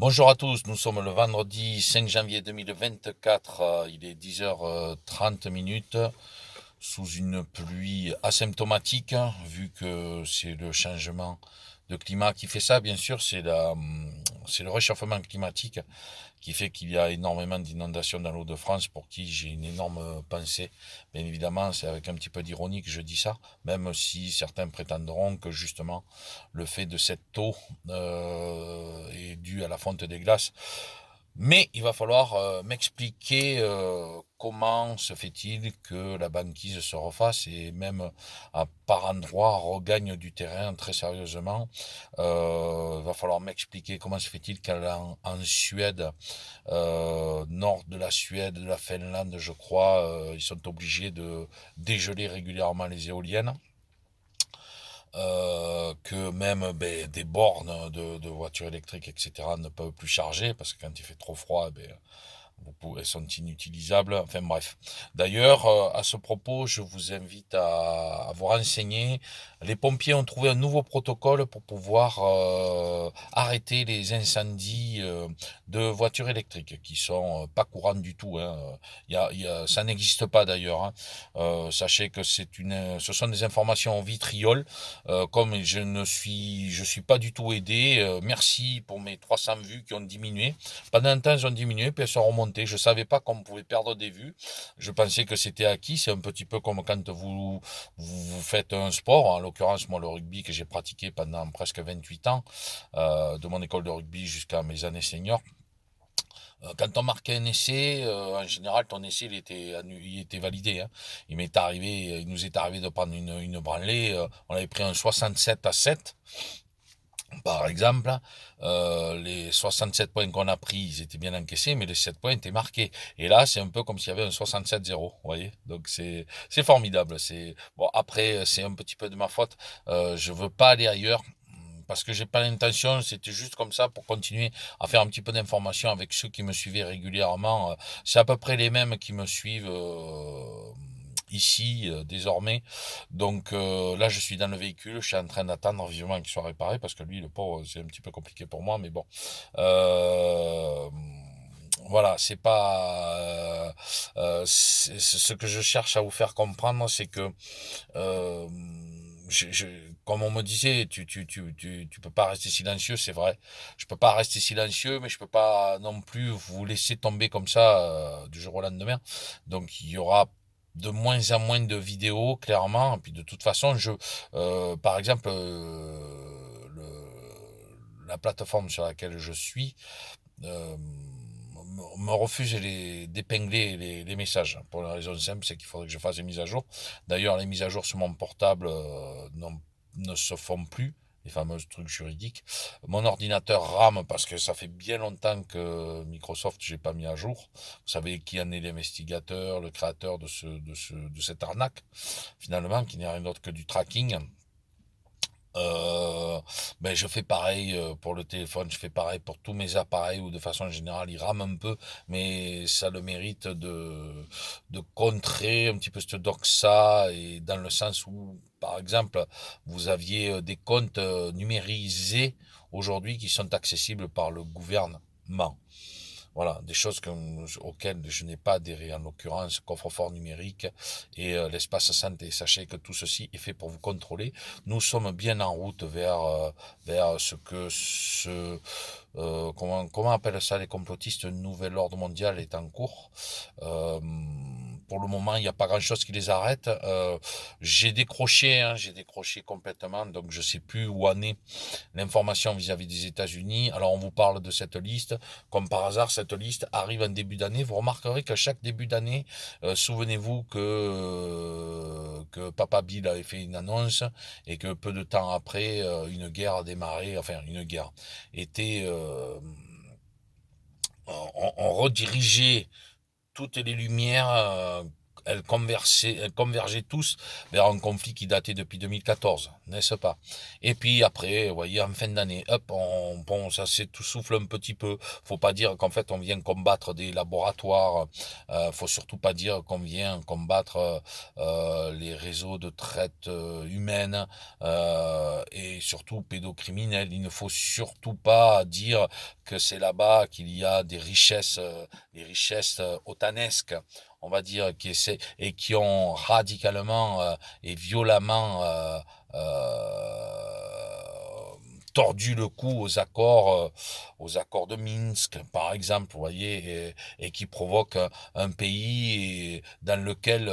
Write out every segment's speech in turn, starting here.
Bonjour à tous, nous sommes le vendredi 5 janvier 2024, il est 10h30 sous une pluie asymptomatique, vu que c'est le changement de climat qui fait ça, bien sûr, c'est le réchauffement climatique qui fait qu'il y a énormément d'inondations dans l'eau de France, pour qui j'ai une énorme pensée. Bien évidemment, c'est avec un petit peu d'ironie que je dis ça, même si certains prétendront que justement le fait de cette eau est dû à la fonte des glaces. Mais il va falloir m'expliquer comment se fait-il que la banquise se refasse et même par endroits regagne du terrain très sérieusement. Il va falloir m'expliquer comment se fait-il qu'en Suède, nord de la Suède, de la Finlande, je crois, ils sont obligés de dégeler régulièrement les éoliennes, que même des bornes de voitures électriques, etc., ne peuvent plus charger, parce que quand il fait trop froid, elles sont inutilisables. Enfin bref. D'ailleurs, à ce propos, je vous invite à vous renseigner. Les pompiers ont trouvé un nouveau protocole pour pouvoir arrêter les incendies de voitures électriques, qui sont pas courants du tout, hein. Ça n'existe pas d'ailleurs, hein. Sachez que ce sont des informations en vitriol. Comme je suis pas du tout aidé. Merci pour mes 300 vues qui ont diminué. Pendant un temps, elles ont diminué, puis elles sont remontées. Je savais pas qu'on pouvait perdre des vues. Je pensais que c'était acquis. C'est un petit peu comme quand vous faites un sport. En l'occurrence, moi, le rugby que j'ai pratiqué pendant presque 28 ans, de mon école de rugby jusqu'à mes années seniors. Quand on marquait un essai, en général, ton essai, il était validé, hein. Il nous est arrivé de prendre une branlée. On avait pris un 67-7, par exemple. Les 67 points qu'on a pris, ils étaient bien encaissés, mais les 7 points étaient marqués. Et là, c'est un peu comme s'il y avait un 67-0, vous voyez. Donc c'est formidable. C'est bon. Après, c'est un petit peu de ma faute. Je veux pas aller ailleurs, parce que j'ai pas l'intention. C'était juste comme ça pour continuer à faire un petit peu d'information avec ceux qui me suivaient régulièrement. C'est à peu près les mêmes qui me suivent ici désormais. Donc là, je suis dans le véhicule, je suis en train d'attendre vivement qu'il soit réparé, parce que lui, le pauvre, c'est un petit peu compliqué pour moi, mais bon. Euh, voilà, c'est pas ce que je cherche à vous faire comprendre, c'est que euh, comme on me disait, tu peux pas rester silencieux, c'est vrai. Je peux pas rester silencieux, mais je peux pas non plus vous laisser tomber comme ça du jour au lendemain. Donc il y aura de moins en moins de vidéos, clairement. Et puis de toute façon, par exemple, la plateforme sur laquelle je suis euh, me refuse d'épingler les messages. Pour une raison simple, c'est qu'il faudrait que je fasse des mises à jour. D'ailleurs, les mises à jour sur mon portable ne se font plus, les fameux trucs juridiques. Mon ordinateur rame parce que ça fait bien longtemps que Microsoft, j'ai pas mis à jour. Vous savez qui en est l'investigateur, le créateur de cette arnaque, finalement, qui n'est rien d'autre que du tracking. Euh, je fais pareil pour le téléphone, je fais pareil pour tous mes appareils, ou de façon générale, ils rament un peu, mais ça le mérite de contrer un petit peu ce doxa, et dans le sens où, par exemple, vous aviez des comptes numérisés aujourd'hui qui sont accessibles par le gouvernement. Voilà, des choses auxquelles je n'ai pas adhéré, en l'occurrence, coffre-fort numérique et l'espace santé. Sachez que tout ceci est fait pour vous contrôler. Nous sommes bien en route vers comment appellent ça les complotistes, un nouvel ordre mondial est en cours. Euh, pour le moment, il n'y a pas grand-chose qui les arrête. J'ai décroché, hein, j'ai décroché complètement, donc je sais plus où en est l'information vis-à-vis des États-Unis. Alors on vous parle de cette liste. Comme par hasard, cette liste arrive en début d'année. Vous remarquerez que chaque début d'année, souvenez-vous que Papa Bill avait fait une annonce, et que peu de temps après, une guerre a démarré. Enfin, une guerre était on redirigeait toutes les lumières elles convergeaient tous vers un conflit qui datait depuis 2014, n'est-ce pas? Et puis après, vous voyez, en fin d'année, hop, bon, ça s'essouffle un petit peu. Faut pas dire qu'en fait on vient combattre des laboratoires. Faut surtout pas dire qu'on vient combattre les réseaux de traite humaine et surtout pédocriminels. Il ne faut surtout pas dire que c'est là-bas qu'il y a des richesses otanesques, on va dire, et qui ont radicalement et violemment tordu le cou aux accords de Minsk, par exemple, vous voyez, et qui provoquent un pays dans lequel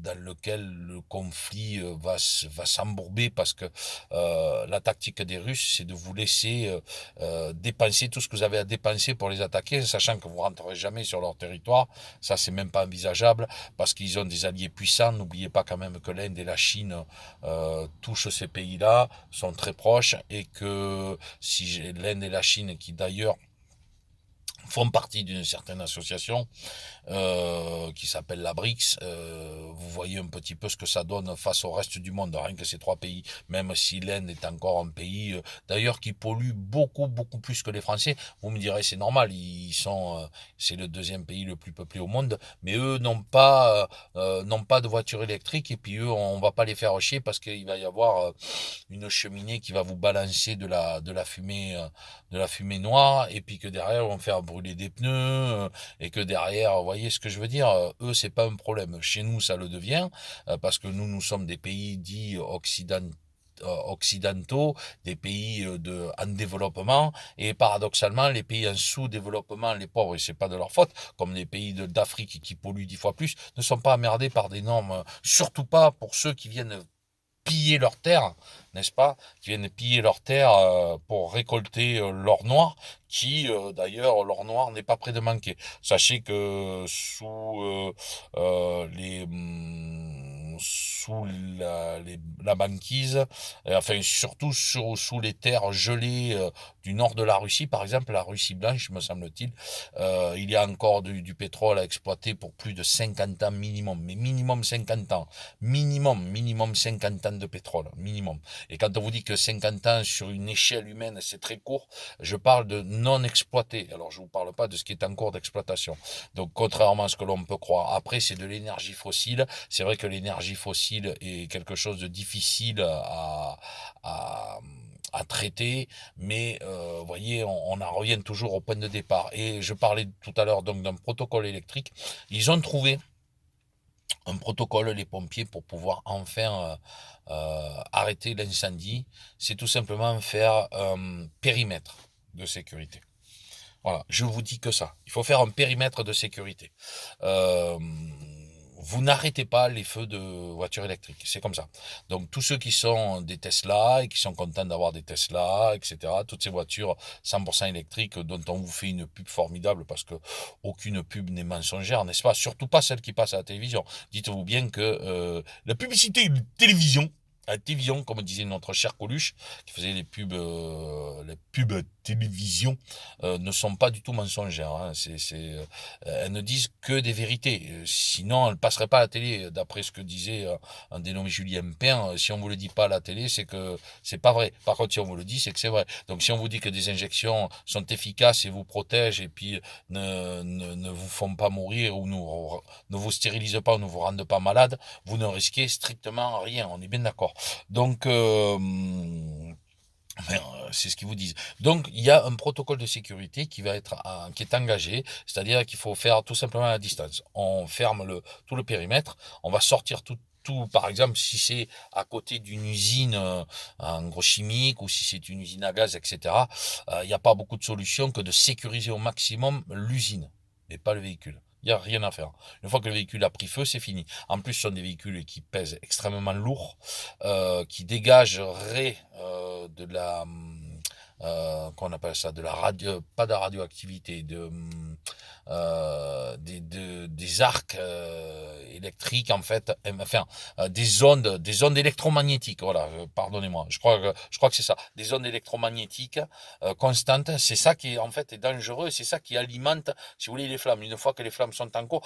le conflit va s'embourber parce que la tactique des Russes, c'est de vous laisser dépenser tout ce que vous avez à dépenser pour les attaquer, sachant que vous rentrerez jamais sur leur territoire. Ça, c'est même pas envisageable parce qu'ils ont des alliés puissants. N'oubliez pas quand même que l'Inde et la Chine touchent ces pays-là, sont très proches et que si l'Inde et la Chine, qui d'ailleurs font partie d'une certaine association qui s'appelle la BRICS. Vous voyez un petit peu ce que ça donne face au reste du monde, rien que ces trois pays, même si l'Inde est encore un pays d'ailleurs qui pollue beaucoup beaucoup plus que les Français. Vous me direz c'est normal, c'est le deuxième pays le plus peuplé au monde, mais eux n'ont pas de voiture électrique et puis eux on va pas les faire chier parce qu'il va y avoir une cheminée qui va vous balancer de la fumée noire et puis que derrière on va faire brûler des pneus et que derrière, vous voyez ce que je veux dire, eux c'est pas un problème. Chez nous ça le devient parce que nous sommes des pays dits occidentaux, des pays en développement et paradoxalement les pays en sous-développement, les pauvres, et c'est pas de leur faute, comme les pays d'Afrique qui polluent 10 fois plus, ne sont pas emmerdés par des normes, surtout pas pour ceux qui viennent piller leurs terres, n'est-ce pas, qui viennent piller leurs terres pour récolter l'or noir, qui d'ailleurs l'or noir n'est pas près de manquer. Sachez que sous la banquise, enfin surtout sous les terres gelées du nord de la Russie, par exemple la Russie blanche, me semble-t-il, il y a encore du pétrole à exploiter pour plus de 50 ans minimum, mais minimum 50 ans, minimum 50 ans de pétrole, minimum. Et quand on vous dit que 50 ans sur une échelle humaine, c'est très court, je parle de non exploité. Alors je vous parle pas de ce qui est en cours d'exploitation. Donc contrairement à ce que l'on peut croire, après c'est de l'énergie fossile. C'est vrai que l'énergie fossile est quelque chose de difficile à à traiter, mais vous voyez, on en revient toujours au point de départ. Et je parlais tout à l'heure donc d'un protocole électrique. Ils ont trouvé un protocole, les pompiers, pour pouvoir enfin arrêter l'incendie. C'est tout simplement faire un périmètre de sécurité. Voilà, je vous dis que ça. Il faut faire un périmètre de sécurité. Euh, vous n'arrêtez pas les feux de voitures électriques, c'est comme ça. Donc tous ceux qui sont des Tesla et qui sont contents d'avoir des Tesla, etc., toutes ces voitures 100% électriques dont on vous fait une pub formidable parce que aucune pub n'est mensongère, n'est-ce pas? Surtout pas celle qui passe à la télévision. Dites-vous bien que la publicité de télévision, à la télévision, comme disait notre cher Coluche, qui faisait les pubs télévision, ne sont pas du tout mensongères. Hein. Elles ne disent que des vérités. Sinon, elles ne passeraient pas à la télé. D'après ce que disait un dénommé Julien Pain, si on vous le dit pas à la télé, c'est que c'est pas vrai. Par contre, si on vous le dit, c'est que c'est vrai. Donc, si on vous dit que des injections sont efficaces et vous protègent et puis ne vous font pas mourir ou ne vous stérilisent pas ou ne vous rendent pas malade, vous ne risquez strictement rien. On est bien d'accord. Donc, c'est ce qu'ils vous disent. Donc, il y a un protocole de sécurité qui est engagé, c'est-à-dire qu'il faut faire tout simplement à la distance. On ferme tout le périmètre, on va sortir tout, par exemple, si c'est à côté d'une usine en gros chimique ou si c'est une usine à gaz, etc., il n'y a pas beaucoup de solutions que de sécuriser au maximum l'usine, mais pas le véhicule. Il n'y a rien à faire. Une fois que le véhicule a pris feu, c'est fini. En plus, ce sont des véhicules qui pèsent extrêmement lourd, qui dégageraient qu'on appelle ça, de la radio, pas de la radioactivité, des arcs électriques en fait, enfin des ondes électromagnétiques. Voilà, pardonnez-moi. Je crois que c'est ça, des ondes électromagnétiques constantes. C'est ça qui en fait est dangereux. C'est ça qui alimente, si vous voulez, les flammes. Une fois que les flammes sont en cours,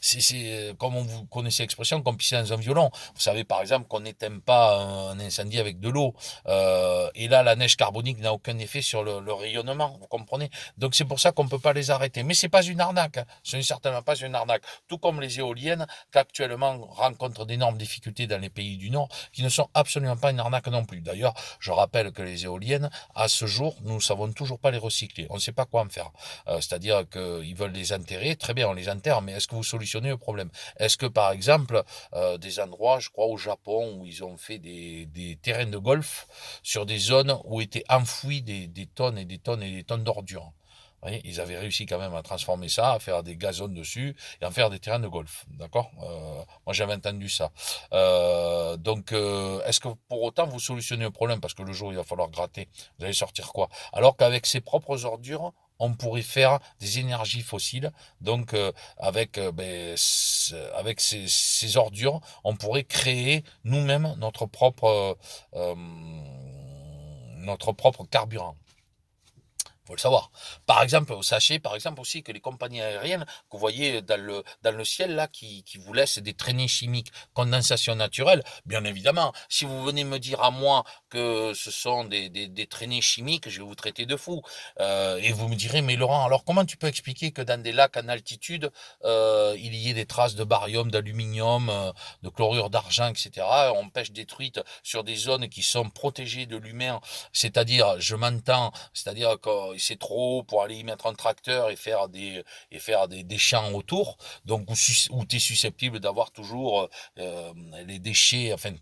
c'est comme vous connaissez l'expression, comme pisser dans un violon. Vous savez par exemple qu'on n'éteint pas un incendie avec de l'eau. Et là, la neige carbonique n'a aucun effet sur le rayonnement. Vous comprenez? Donc c'est pour ça qu'on ne peut pas les arrêter. Mais c'est pas une arnaque. Hein. Ce n'est certainement pas une arnaque. Tout comme les éoliennes, qui actuellement rencontrent d'énormes difficultés dans les pays du Nord, qui ne sont absolument pas une arnaque non plus. D'ailleurs, je rappelle que les éoliennes, à ce jour, nous ne savons toujours pas les recycler. On ne sait pas quoi en faire. C'est-à-dire qu'ils veulent les enterrer. Très bien, on les enterre, mais est-ce que vous solutionnez le problème? Est-ce que, par exemple, des endroits, je crois au Japon, où ils ont fait des terrains de golf sur des zones où étaient enfouies des tonnes et des tonnes et des tonnes d'ordures. Vous voyez, ils avaient réussi quand même à transformer ça, à faire des gazons dessus et à en faire des terrains de golf. D'accord. Moi, j'avais entendu ça. Donc, est-ce que pour autant vous solutionnez le problème? Parce que le jour où il va falloir gratter, vous allez sortir quoi? Alors qu'avec ses propres ordures, on pourrait faire des énergies fossiles. Donc, avec ces ordures, on pourrait créer nous-mêmes notre propre carburant. Faut le savoir. Par exemple, sachez par exemple aussi que les compagnies aériennes que vous voyez dans le ciel là, qui vous laissent des traînées chimiques, condensation naturelle, bien évidemment, si vous venez me dire à moi que ce sont des traînées chimiques, je vais vous traiter de fou. Et vous me direz, mais Laurent, alors comment tu peux expliquer que dans des lacs en altitude, il y ait des traces de barium, d'aluminium, de chlorure d'argent, etc. On pêche des truites sur des zones qui sont protégées de l'humain, c'est-à-dire, je m'entends, c'est-à-dire que c'est trop haut pour aller y mettre un tracteur et faire des champs autour, donc où tu es susceptible d'avoir toujours les déchets, enfin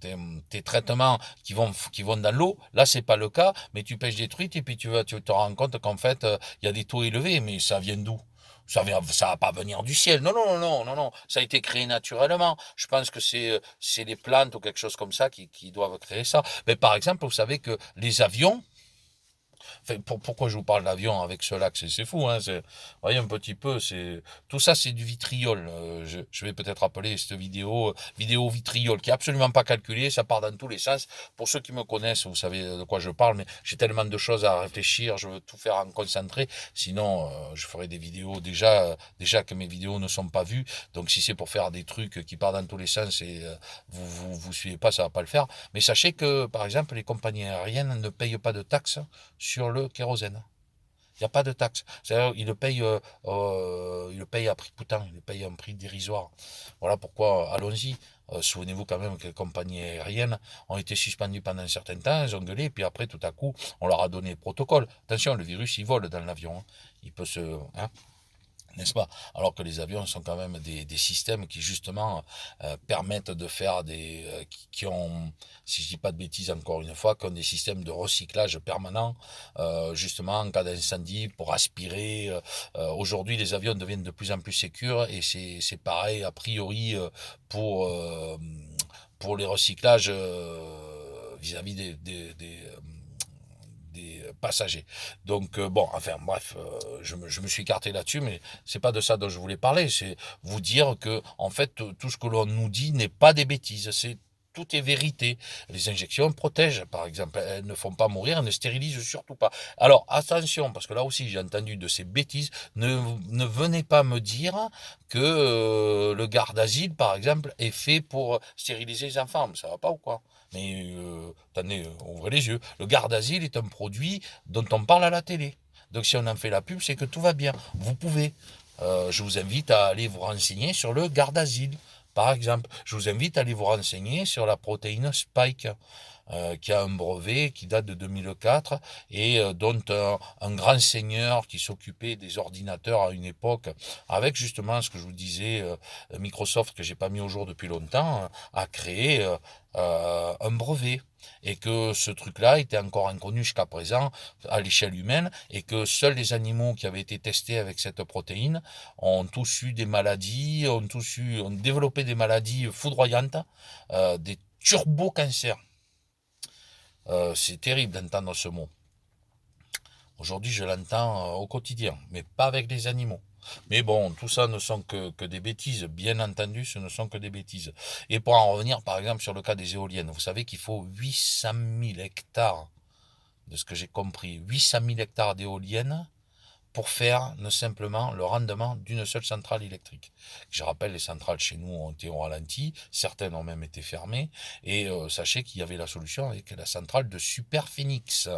tes traitements qui vont dans l'eau. Là, c'est pas le cas, mais tu pêches des truites et puis tu te rends compte qu'en fait, il y a des taux élevés, mais ça vient d'où? Ça va pas venir du ciel. Non, non, non, non, non, non. Ça a été créé naturellement. Je pense que c'est les plantes ou quelque chose comme ça qui doivent créer ça. Mais par exemple, vous savez que les avions, enfin, pourquoi je vous parle d'avion avec ce lac? C'est fou, hein. Vous voyez un petit peu, tout ça, c'est du vitriol. Je vais peut-être appeler cette vidéo vitriol, qui est absolument pas calculée. Ça part dans tous les sens. Pour ceux qui me connaissent, vous savez de quoi je parle, mais j'ai tellement de choses à réfléchir. Je veux tout faire en concentré. Sinon, je ferai des vidéos déjà que mes vidéos ne sont pas vues. Donc, si c'est pour faire des trucs qui partent dans tous les sens et vous suivez pas, ça va pas le faire. Mais sachez que, par exemple, les compagnies aériennes ne payent pas de taxes sur le kérosène. Il n'y a pas de taxe. C'est-à-dire, il le paye à prix coûtant, il le paye à un prix dérisoire. Voilà pourquoi, allons-y. Souvenez-vous quand même que les compagnies aériennes ont été suspendues pendant un certain temps, elles ont gueulé, puis après, tout à coup, on leur a donné le protocole. Attention, le virus, il vole dans l'avion. Hein. Il peut se... Hein, n'est-ce pas? Alors que les avions sont quand même des systèmes qui justement permettent de faire qui ont, si je dis pas de bêtises encore une fois, qui ont des systèmes de recyclage permanent, justement en cas d'incendie pour aspirer. Aujourd'hui, les avions deviennent de plus en plus sécures et c'est pareil a priori pour pour les recyclages vis-à-vis des passagers. Donc bon, enfin bref, je me suis écarté là-dessus, mais c'est pas de ça dont je voulais parler. C'est vous dire que en fait tout ce que l'on nous dit n'est pas des bêtises. C'est tout est vérité. Les injections protègent, par exemple. Elles ne font pas mourir, elles ne stérilisent surtout pas. Alors attention, parce que là aussi j'ai entendu de ces bêtises. Ne venez pas me dire que le garde-asile, par exemple, est fait pour stériliser les enfants. Ça va pas ou quoi? Mais attendez, ouvrez les yeux. Le garde-asile est un produit dont on parle à la télé. Donc si on en fait la pub, c'est que tout va bien. Vous pouvez. Je vous invite à aller vous renseigner sur le garde-asile. Par exemple, je vous invite à aller vous renseigner sur la protéine Spike, qui a un brevet qui date de 2004 et dont un grand seigneur qui s'occupait des ordinateurs à une époque, avec justement ce que je vous disais, Microsoft, que j'ai pas mis au jour depuis longtemps, a créé un brevet. Et que ce truc-là était encore inconnu jusqu'à présent à l'échelle humaine, et que seuls les animaux qui avaient été testés avec cette protéine ont tous eu des maladies, ont développé des maladies foudroyantes, des turbo-cancers. C'est terrible d'entendre ce mot. Aujourd'hui, je l'entends au quotidien, mais pas avec les animaux. Mais bon, tout ça ne sont que des bêtises. Bien entendu, ce ne sont que des bêtises. Et pour en revenir, par exemple, sur le cas des éoliennes, vous savez qu'il faut 800 000 hectares, de ce que j'ai compris, 800 000 hectares d'éoliennes pour faire ne simplement le rendement d'une seule centrale électrique. Je rappelle, les centrales chez nous ont été au ralenti, certaines ont même été fermées, et sachez qu'il y avait la solution avec la centrale de Super Phoenix.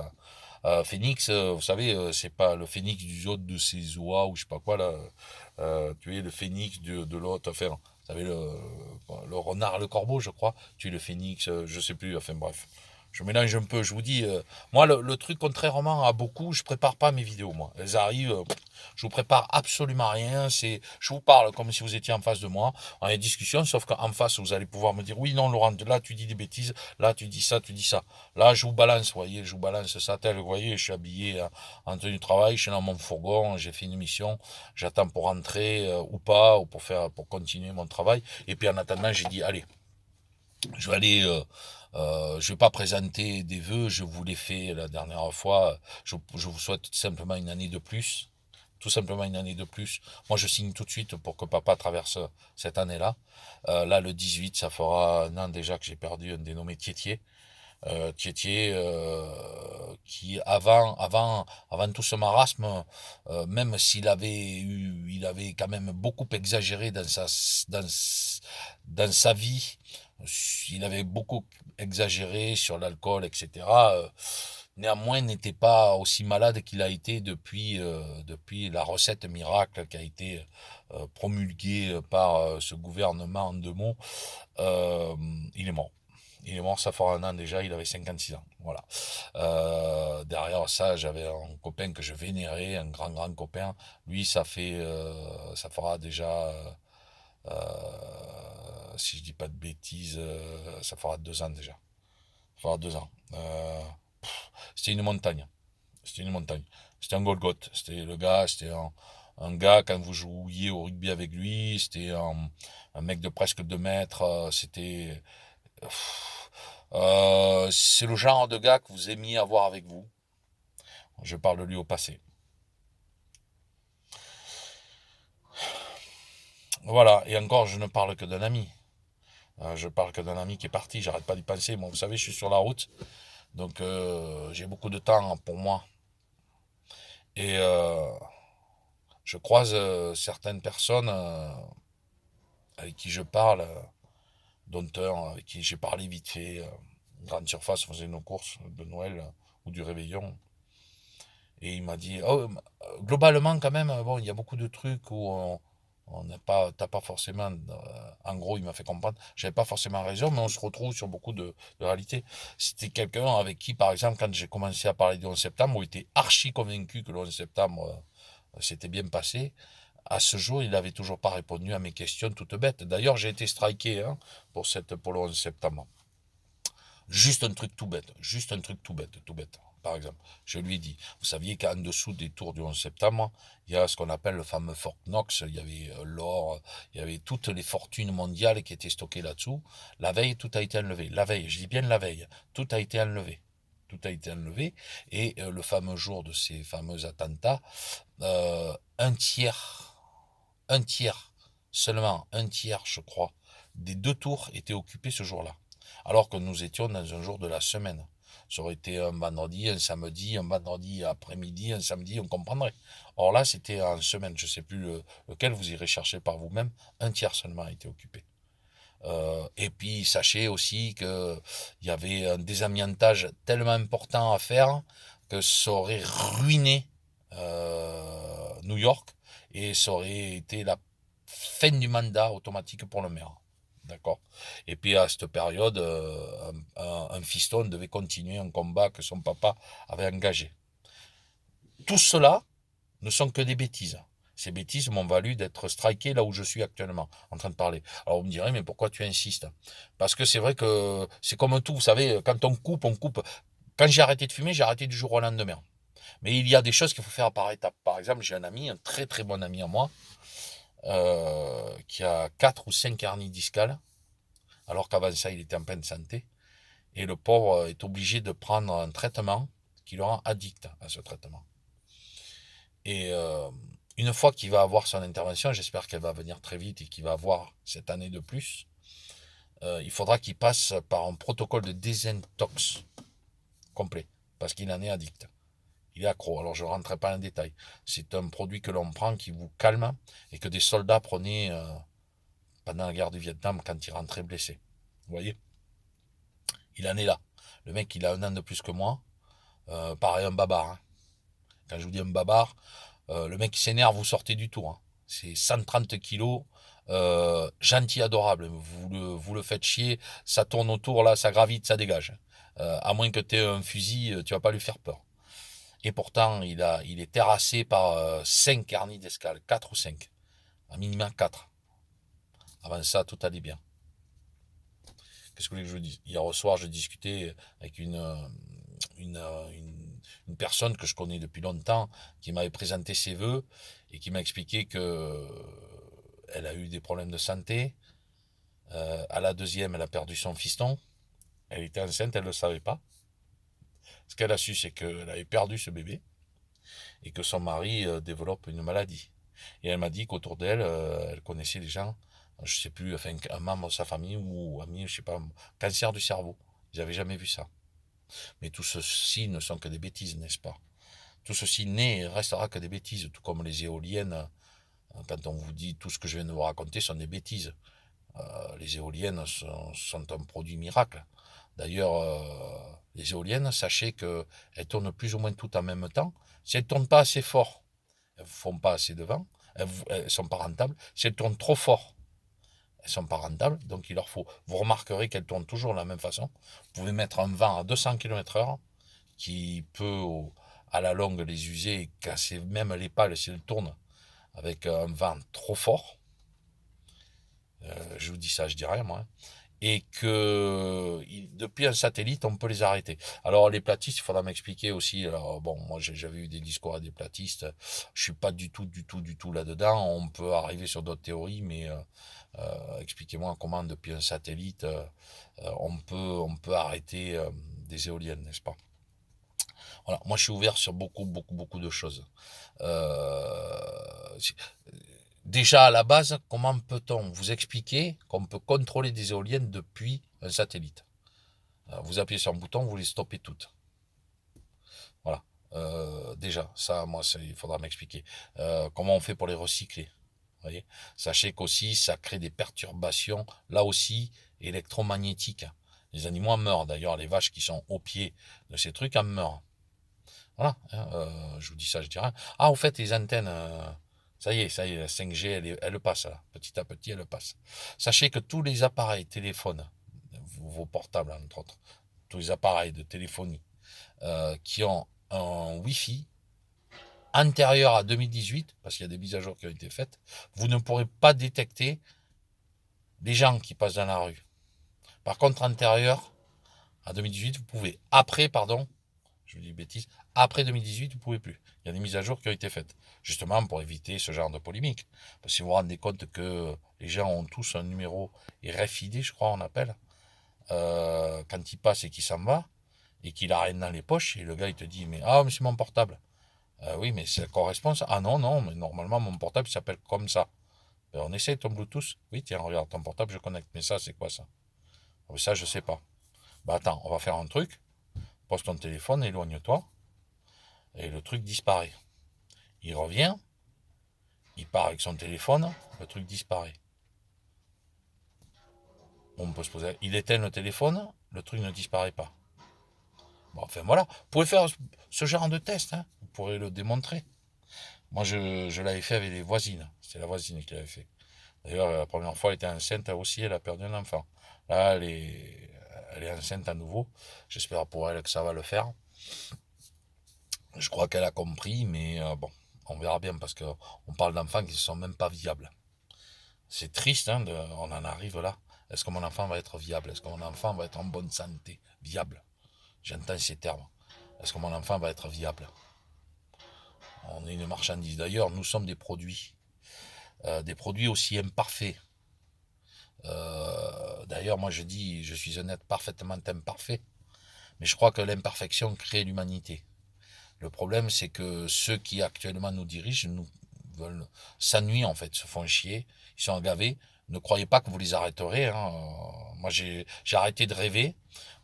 Phoenix, vous savez, c'est pas le phénix du zoo de ses oies ou je sais pas quoi là. Tu es le phénix de l'autre. Enfin, vous savez le renard, le corbeau, je crois. Tu es le phénix, je sais plus. Enfin bref, je mélange un peu. Je vous dis, moi le truc contrairement à beaucoup, je prépare pas mes vidéos moi. Elles arrivent, je vous prépare absolument rien. Je vous parle comme si vous étiez en face de moi. On a une discussion, sauf qu'en face vous allez pouvoir me dire oui, non, Laurent, là tu dis des bêtises, là tu dis ça, tu dis ça. Là, je vous balance, vous voyez, je vous balance ça tel, vous voyez, je suis habillé en tenue de travail, je suis dans mon fourgon, j'ai fait une mission, j'attends pour rentrer ou pas, ou pour continuer mon travail. Et puis en attendant, j'ai dit, allez, je vais aller, je vais pas présenter des vœux, je vous l'ai fait la dernière fois, je vous souhaite tout simplement une année de plus. Tout simplement une année de plus. Moi, je signe tout de suite pour que papa traverse cette année-là. Là, le 18, ça fera un an déjà que j'ai perdu un dénommé Tiétier. Tietê, qui avant tout ce marasme, même il avait quand même beaucoup exagéré dans sa vie, il avait beaucoup exagéré sur l'alcool, etc. Néanmoins, n'était pas aussi malade qu'il a été depuis la recette miracle qui a été promulguée par ce gouvernement en 2 mots. Il est mort. Il est mort, ça fera un an déjà, il avait 56 ans. Voilà. Derrière ça, j'avais un copain que je vénérais, un grand copain. Lui, ça fera déjà, si je dis pas de bêtises, ça fera 2 ans déjà. Ça fera 2 ans. C'était une montagne. C'était une montagne. C'était un Golgoth. C'était le gars, c'était un gars, quand vous jouiez au rugby avec lui, c'était un mec de presque 2 mètres. C'était c'est le genre de gars que vous aimiez avoir avec vous. Je parle de lui au passé. Voilà, et encore, je ne parle que d'un ami. Je parle que d'un ami qui est parti, j'arrête pas d'y penser. Moi, vous savez, je suis sur la route, donc j'ai beaucoup de temps pour moi. Et je croise certaines personnes avec qui je parle, dont un avec qui j'ai parlé vite fait. Grande surface, on faisait nos courses de Noël ou du réveillon. Et il m'a dit, oh, globalement quand même, bon, il y a beaucoup de trucs où on n'a pas, t'as pas forcément, en gros, il m'a fait comprendre, j'avais pas forcément raison, mais on se retrouve sur beaucoup de réalités. C'était quelqu'un avec qui, par exemple, quand j'ai commencé à parler du 11 septembre, on était archi convaincu que le 11 septembre s'était bien passé. À ce jour, il n'avait toujours pas répondu à mes questions toutes bêtes. D'ailleurs, j'ai été striké hein, pour le 11 septembre. Juste un truc tout bête, juste un truc tout bête. Par exemple, je lui ai dit, vous saviez qu'en dessous des tours du 11 septembre, il y a ce qu'on appelle le fameux Fort Knox, il y avait l'or, il y avait toutes les fortunes mondiales qui étaient stockées là-dessous. La veille, tout a été enlevé. La veille, je dis bien la veille, tout a été enlevé. Tout a été enlevé. Et le fameux jour de ces fameux attentats, un tiers, seulement un tiers, je crois, des 2 tours étaient occupés ce jour-là. Alors que nous étions dans un jour de la semaine. Ça aurait été un vendredi, un samedi, un vendredi après-midi, un samedi, on comprendrait. Or là, c'était en semaine, je ne sais plus lequel, vous irez chercher par vous-même, un tiers seulement a été occupé. Et puis, sachez aussi qu'il y avait un désamiantage tellement important à faire que ça aurait ruiné New York et ça aurait été la fin du mandat automatique pour le maire. D'accord. Et puis à cette période, un fiston devait continuer un combat que son papa avait engagé. Tout cela ne sont que des bêtises. Ces bêtises m'ont valu d'être striké là où je suis actuellement, en train de parler. Alors vous me direz, mais pourquoi tu insistes? Parce que c'est vrai que c'est comme tout, vous savez, quand on coupe, on coupe. Quand j'ai arrêté de fumer, j'ai arrêté du jour au lendemain. Mais il y a des choses qu'il faut faire par étapes. Par exemple, j'ai un ami, un très très bon ami à moi, qui a 4 ou 5 hernies discales, alors qu'avant ça, il était en pleine santé. Et le pauvre est obligé de prendre un traitement qui le rend addict à ce traitement. Et une fois qu'il va avoir son intervention, j'espère qu'elle va venir très vite et qu'il va avoir cette année de plus, il faudra qu'il passe par un protocole de désintox complet, parce qu'il en est addict. Il est accro. Alors je ne rentrerai pas en détail. C'est un produit que l'on prend qui vous calme et que des soldats prenaient pendant la guerre du Vietnam quand ils rentraient blessés. Vous voyez? Il en est là. Le mec, il a 1 an de plus que moi. Pareil, un babar. Hein. Quand je vous dis un babar, le mec qui s'énerve, vous sortez du tour. Hein. C'est 130 kilos. Gentil, adorable. Vous le faites chier, ça tourne autour, là, ça gravite, ça dégage. À moins que tu aies un fusil, tu vas pas lui faire peur. Et pourtant, il est terrassé par 5 hernies d'escale, 4 ou 5. À minimum 4. Avant ça, tout allait bien. Qu'est-ce que vous voulez que je vous dise? Hier au soir, je discutais avec une, une personne que je connais depuis longtemps qui m'avait présenté ses vœux et qui m'a expliqué que elle a eu des problèmes de santé. À la deuxième, elle a perdu son fiston. Elle était enceinte, elle ne le savait pas. Ce qu'elle a su, c'est qu'elle avait perdu ce bébé et que son mari développe une maladie. Et elle m'a dit qu'autour d'elle, elle connaissait des gens, je ne sais plus, enfin, un membre de sa famille ou ami, je sais pas, cancer du cerveau. Ils n'avaient jamais vu ça. Mais tout ceci ne sont que des bêtises, n'est-ce pas? Tout ceci n'est et restera que des bêtises, tout comme les éoliennes. Quand on vous dit tout ce que je viens de vous raconter sont des bêtises. Les éoliennes sont un produit miracle. D'ailleurs, les éoliennes, sachez qu'elles tournent plus ou moins toutes en même temps. Si elles ne tournent pas assez fort, elles ne font pas assez de vent, elles ne sont pas rentables. Si elles tournent trop fort, elles ne sont pas rentables, donc il leur faut. Vous remarquerez qu'elles tournent toujours de la même façon. Vous pouvez mettre un vent à 200 km/h qui peut, à la longue, les user et casser même les pales si elles tournent avec un vent trop fort. Je vous dis ça, je dis rien moi. Hein. Et que depuis un satellite, on peut les arrêter. Alors les platistes, il faudra m'expliquer aussi. Alors bon, moi j'avais eu des discours à des platistes. Je suis pas du tout là-dedans. On peut arriver sur d'autres théories, mais expliquez-moi comment depuis un satellite on peut arrêter des éoliennes, n'est-ce pas? Voilà, moi je suis ouvert sur beaucoup de choses. Euh, Déjà à la base, comment peut-on vous expliquer qu'on peut contrôler des éoliennes depuis un satellite? Vous appuyez sur un bouton, vous les stoppez toutes. Voilà. Déjà, ça, moi, il faudra m'expliquer. Comment on fait pour les recycler? Vous voyez. Sachez qu'aussi, ça crée des perturbations, là aussi, électromagnétiques. Les animaux en meurent. D'ailleurs, les vaches qui sont au pied de ces trucs en meurent. Voilà. Hein, je vous dis ça, je dirais. Ah, au fait, les antennes, ça y est, la 5G, elle passe, là. Petit à petit, elle passe. Sachez que tous les appareils téléphones, vos portables, entre autres, tous les appareils de téléphonie qui ont un Wi-Fi antérieur à 2018, parce qu'il y a des mises à jour qui ont été faites, vous ne pourrez pas détecter les gens qui passent dans la rue. Par contre, antérieur à 2018, vous pouvez. Après, pardon, je vous dis bêtise, après 2018, vous ne pouvez plus. Il y a des mises à jour qui ont été faites, justement pour éviter ce genre de polémique. Parce que si vous vous rendez compte que les gens ont tous un numéro RFID, je crois on appelle, quand il passe et qu'il s'en va, et qu'il a rien dans les poches, et le gars il te dit, mais ah, mais c'est mon portable. Oui, mais ça correspond ça. Ah non, non, mais normalement mon portable s'appelle comme ça. On essaie ton Bluetooth. Oui, tiens, regarde, ton portable, je connecte. Mais ça, c'est quoi ça? Ah, ça, je sais pas. Bah attends, on va faire un truc. Pose ton téléphone, éloigne-toi. Et le truc disparaît. Il revient, il part avec son téléphone, le truc disparaît. On peut se poser. Il éteint le téléphone, le truc ne disparaît pas. Bon, enfin voilà. Vous pouvez faire ce genre de test, hein. Vous pourrez le démontrer. Moi, je l'avais fait avec les voisines. C'est la voisine qui l'avait fait. D'ailleurs, la première fois, elle était enceinte, elle aussi, elle a perdu un enfant. Là, elle est enceinte à nouveau. J'espère pour elle que ça va le faire. Je crois qu'elle a compris, mais bon, on verra bien parce qu'on parle d'enfants qui ne sont même pas viables. C'est triste, hein, on en arrive là. Est-ce que mon enfant va être viable? Est-ce que mon enfant va être en bonne santé? Viable. J'entends ces termes. Est-ce que mon enfant va être viable? On est une marchandise. D'ailleurs, nous sommes des produits aussi imparfaits. D'ailleurs, moi je dis, je suis un être parfaitement imparfait. Mais je crois que l'imperfection crée l'humanité. Le problème, c'est que ceux qui actuellement nous dirigent nous veulent s'ennuient en fait, se font chier, ils sont gavés. Ne croyez pas que vous les arrêterez, hein. Moi, j'ai arrêté de rêver.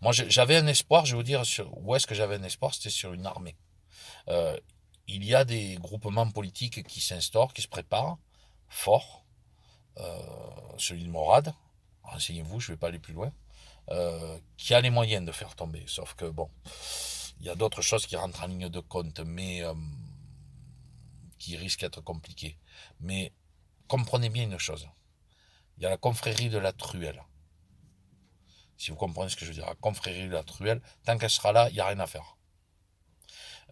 Moi, j'avais un espoir, je vais vous dire, où est-ce que j'avais un espoir? C'était sur une armée. Euh, il y a des groupements politiques qui s'instaurent, qui se préparent, forts. Celui de Morad, renseignez-vous, je ne vais pas aller plus loin, qui a les moyens de faire tomber. Sauf que, bon, il y a d'autres choses qui rentrent en ligne de compte, mais qui risquent d'être compliquées. Mais comprenez bien une chose. Il y a la confrérie de la truelle. Si vous comprenez ce que je veux dire, la confrérie de la truelle, tant qu'elle sera là, il n'y a rien à faire.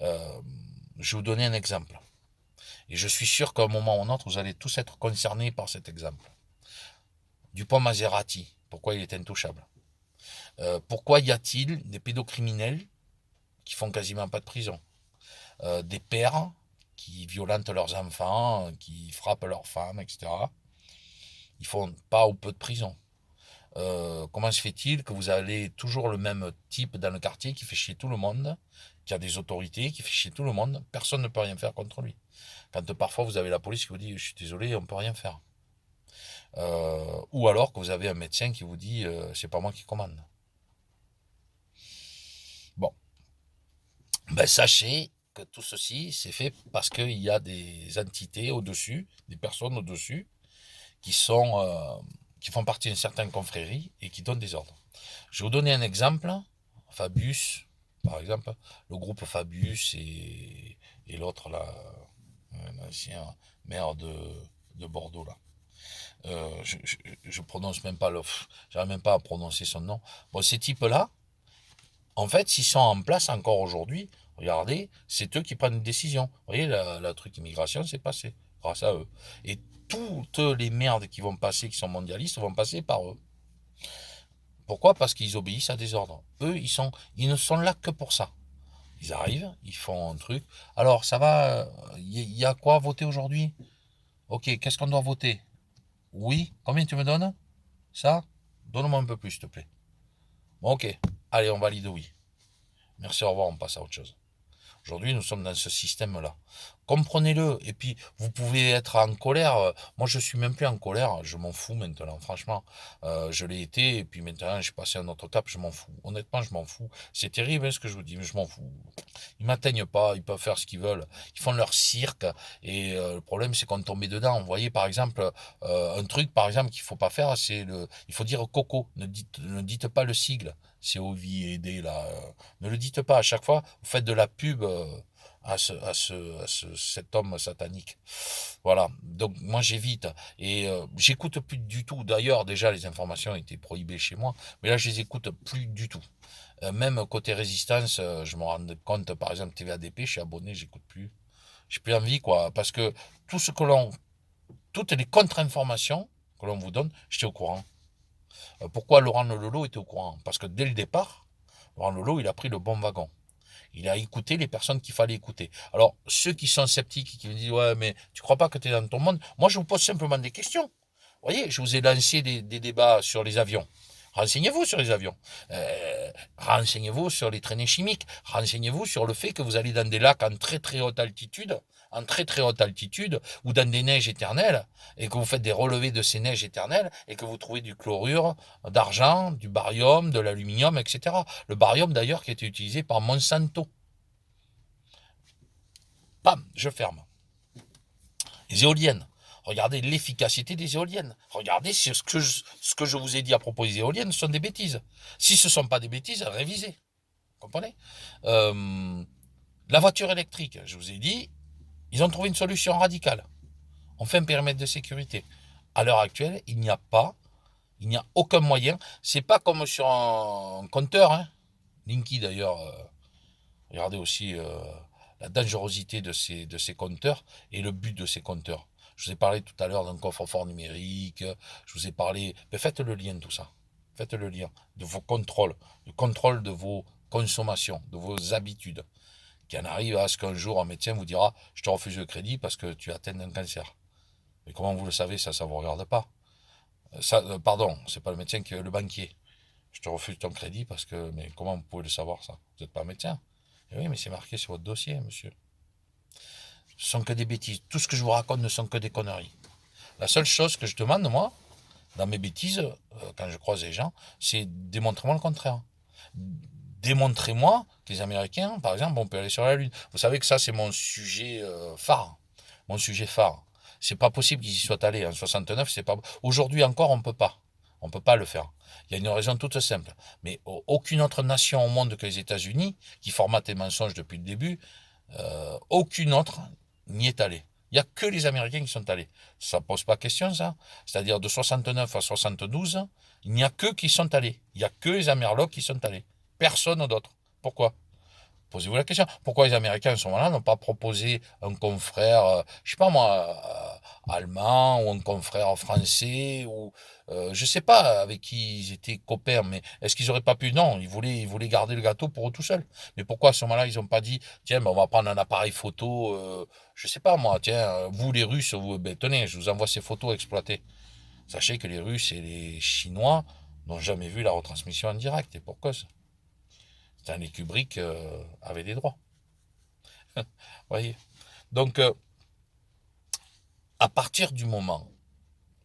Je vais vous donner un exemple. Et je suis sûr qu'à un moment ou un autre, vous allez tous être concernés par cet exemple. Dupont Maserati, pourquoi il est intouchable? Pourquoi y a-t-il des pédocriminels qui font quasiment pas de prison? Des pères qui violentent leurs enfants, qui frappent leurs femmes, etc. Ils font pas ou peu de prison. Comment se fait-il que vous avez toujours le même type dans le quartier qui fait chier tout le monde, qui a des autorités, qui fait chier tout le monde, personne ne peut rien faire contre lui. Quand parfois vous avez la police qui vous dit je suis désolé, on peut rien faire. Ou alors que vous avez un médecin qui vous dit c'est pas moi qui commande. Bon, ben sachez que tout ceci c'est fait parce qu'il y a des entités au-dessus, des personnes au-dessus qui qui font partie d'une certaine confrérie et qui donnent des ordres. Je vais vous donner un exemple. Fabius, par exemple, le groupe Fabius et l'autre là, l'ancien maire de Bordeaux là. Je prononce même pas j'arrive même pas à prononcer son nom. Bon, ces types-là, en fait, s'ils sont en place encore aujourd'hui, regardez, c'est eux qui prennent une décision. Vous voyez, la truc immigration, c'est passé grâce à eux. Et toutes les merdes qui vont passer, qui sont mondialistes, vont passer par eux. Pourquoi? Parce qu'ils obéissent à des ordres. Eux, ils ne sont là que pour ça. Ils arrivent, ils font un truc. Alors, ça va, il y a quoi à voter aujourd'hui? Ok, qu'est-ce qu'on doit voter? Oui, combien tu me donnes? Ça? Donne-moi un peu plus, s'il te plaît. Bon, ok, allez, on valide oui. Merci, au revoir, on passe à autre chose. Aujourd'hui, nous sommes dans ce système-là. Comprenez-le. Et puis, vous pouvez être en colère. Moi, je suis même plus en colère. Je m'en fous maintenant, franchement. Je l'ai été. Et puis maintenant, j'ai passé un autre cap. Je m'en fous. Honnêtement, je m'en fous. C'est terrible hein, ce que je vous dis, mais je m'en fous. Ils m'atteignent pas. Ils peuvent faire ce qu'ils veulent. Ils font leur cirque. Et le problème, c'est qu'on tombe dedans. Vous voyez, par exemple, un truc, par exemple, qu'il faut pas faire, c'est il faut dire coco. Ne dites pas le sigle. C'est OVD, là. Ne le dites pas. À chaque fois, vous faites de la pub cet homme satanique. Voilà. Donc moi j'évite et j'écoute plus du tout. D'ailleurs déjà les informations étaient prohibées chez moi, mais là je les écoute plus du tout. Même côté résistance, je me rends compte par exemple TVADP, je suis abonné, j'écoute plus. J'ai plus envie quoi, parce que tout ce que toutes les contre-informations que l'on vous donne, j'étais au courant. Pourquoi Laurent Lelot était au courant? Parce que dès le départ, Laurent Lelot il a pris le bon wagon. Il a écouté les personnes qu'il fallait écouter. Alors, ceux qui sont sceptiques et qui me disent, ouais, mais tu crois pas que tu es dans ton monde? Moi, je vous pose simplement des questions. Vous voyez, je vous ai lancé des débats sur les avions. Renseignez-vous sur les avions. Renseignez-vous sur les traînées chimiques. Renseignez-vous sur le fait que vous allez dans des lacs en très haute altitude, ou dans des neiges éternelles, et que vous faites des relevés de ces neiges éternelles, et que vous trouvez du chlorure d'argent, du barium, de l'aluminium, etc. Le barium d'ailleurs qui a été utilisé par Monsanto. Bam, je ferme. Les éoliennes. Regardez l'efficacité des éoliennes. Regardez si ce que je vous ai dit à propos des éoliennes sont des bêtises. Si ce ne sont pas des bêtises, révisez. Vous comprenez La voiture électrique, je vous ai dit, ils ont trouvé une solution radicale. On fait un périmètre de sécurité. À l'heure actuelle, il n'y a aucun moyen. C'est pas comme sur un compteur. Hein. Linky d'ailleurs, regardez aussi la dangerosité de ces compteurs et le but de ces compteurs. Je vous ai parlé tout à l'heure d'un coffre-fort numérique. Je vous ai parlé. Mais faites le lien de tout ça. Faites le lien de vos contrôles, le contrôle de vos consommations, de vos habitudes. Qu'il en arrive à ce qu'un jour un médecin vous dira je te refuse le crédit parce que tu as atteint un cancer. Mais comment vous le savez, ça vous regarde pas. Pardon, c'est pas le médecin qui est le banquier. Je te refuse ton crédit parce que mais comment vous pouvez le savoir ça? Vous n'êtes pas médecin. Et oui, mais c'est marqué sur votre dossier, monsieur. Ce sont que des bêtises. Tout ce que je vous raconte ne sont que des conneries. La seule chose que je demande, moi, dans mes bêtises, quand je croise les gens, c'est démontrez-moi le contraire. Démontrez-moi que les Américains, par exemple, on peut aller sur la Lune. Vous savez que ça, c'est mon sujet phare. Mon sujet phare. C'est pas possible qu'ils y soient allés. En 69, c'est pas. Aujourd'hui encore, on peut pas. On peut pas le faire. Il y a une raison toute simple. Mais aucune autre nation au monde que les États-Unis, qui formatent les mensonges depuis le début, aucune autre n'y est allée. Il n'y a que les Américains qui sont allés. Ça ne pose pas question, ça. C'est-à-dire de 69 à 72, il n'y a que qui sont allés. Il n'y a que les Amerlocs qui sont allés. Personne d'autre. Pourquoi? Posez-vous la question. Pourquoi les Américains, à ce moment-là, n'ont pas proposé un confrère, je sais pas moi, allemand, ou un confrère français, ou je sais pas avec qui ils étaient copains, mais est-ce qu'ils auraient pas pu? Non, ils voulaient garder le gâteau pour eux tout seuls. Mais pourquoi à ce moment-là, ils n'ont pas dit, tiens, ben, on va prendre un appareil photo, je sais pas moi, tiens, vous les Russes, vous, ben, tenez, je vous envoie ces photos exploitées. Sachez que les Russes et les Chinois n'ont jamais vu la retransmission en direct, et pour cause. Stanley Kubrick avait des droits. Voyez. Donc, à partir du moment